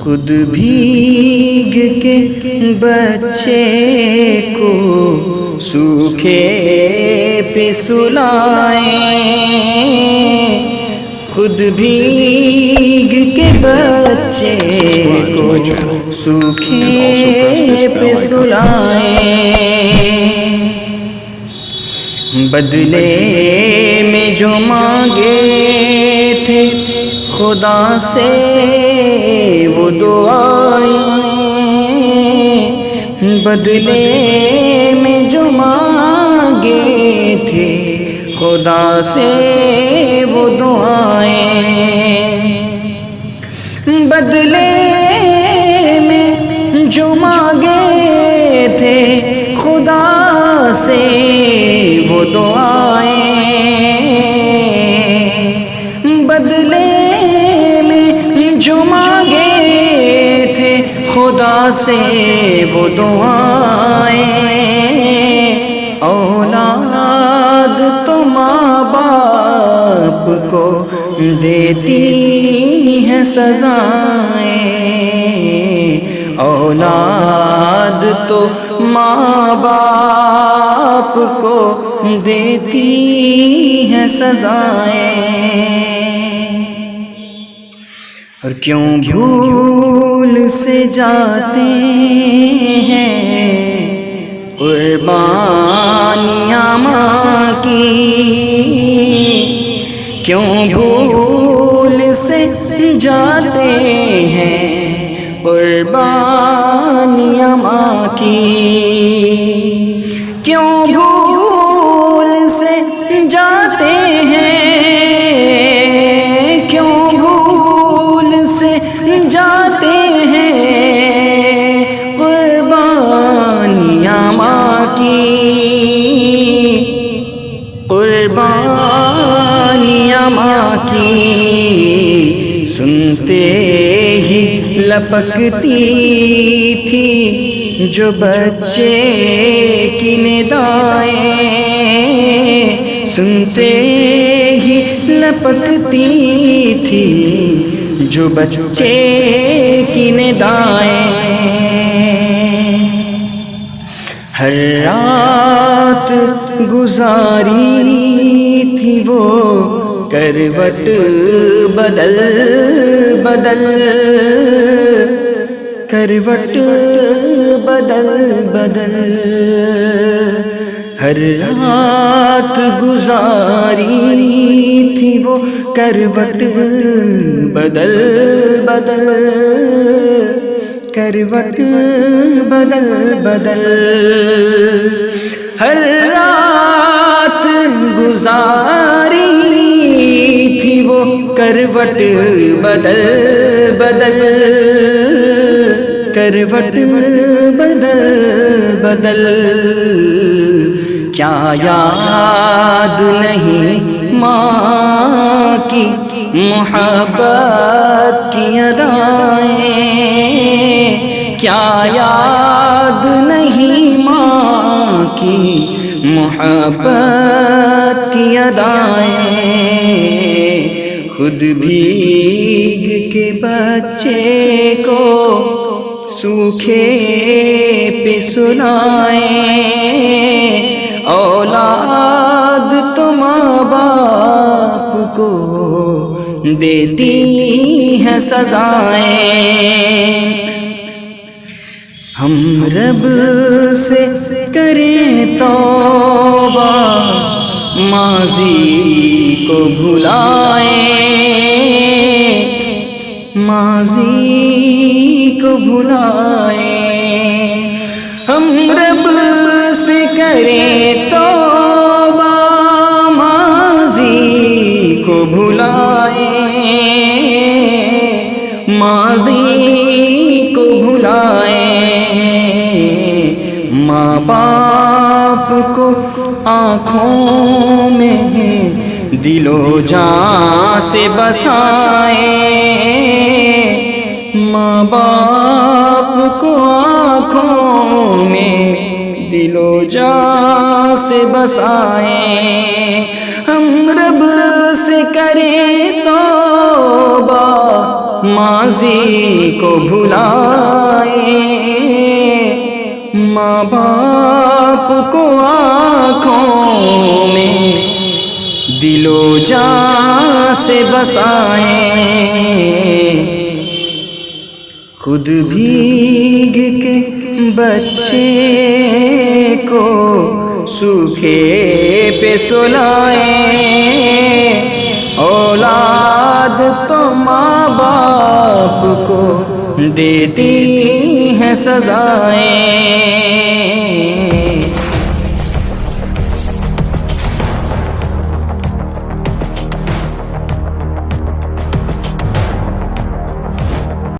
خود بھیگ کے بچے کو سوکھے پہ سلائیں، خود بھیگ کے بچے کو سوکھے پہ سلائیں، بدلے میں جو مانگے تھے خدا سے وہ دعائیں، بدلے میں جو مانگے تھے خدا سے وہ دعائیں، بدلے میں جو مانگے تھے خدا سے وہ دعائیں، بدلے میں جو مانگے تھے خدا سے وہ دعائیں، اولاد تو ماں باپ کو دیتی ہیں سزائیں، اولاد تو ماں باپ کو دیتی ہیں سزائیں، اور کیوں بھول سے جاتے ہیں قربانیاں ماں کی، کیوں بھول سے جاتے ہیں قربانیاں ماں کی، کیوں بھول سے جاتے ہیں، کیوں بھول سے جاتے ہیں قربانیاں ماں کی، قربانیاں ماں کی، سنتے ہی لپکتی تھی جو بچے کی ندائیں، سنتے ہی لپکتی تھی جو بچے کی ندائیں، ہر رات گزاری تھی وہ کروٹ بدل بدل، کروٹ بدل بدل، ہر رات گزاری تھی وہ کروٹ بدل بدل، کروٹ بدل بدل، ہر رات گزاری تھی وہ کروٹ بدل بدل، کروٹ بدل بدل، کیا یاد نہیں ماں کی محبت کی ادائیں، کیا یاد نہیں ماں کی محبت کی ادائیں، خود بھیگ کے بچے کو سوکھے پہ سلائیں، اولاد تو ماں باپ کو دیتی ہیں سزائیں، ہم رب سے کریں توبہ ماضی کو بھلائیں، ماضی کو بھلائیں، ہم رب سے کریں توبہ ماضی کو بھلائیں، ماضی کو بھلائیں، ماں باپ کو آنکھوں میں دل و جان سے بسائیں، ماں باپ کو آنکھوں میں دل و جان سے بسائیں، ہم رب سے کریں توبہ ماں ماضی کو بھلائے، ماں باپ کو آنکھوں میں دل و جان سے بسائیں، خود بھیگ کے بچے کو سوکھے پہ سلائیں، اولاد تو ماں باپ کو دیتی ہیں سزائیں۔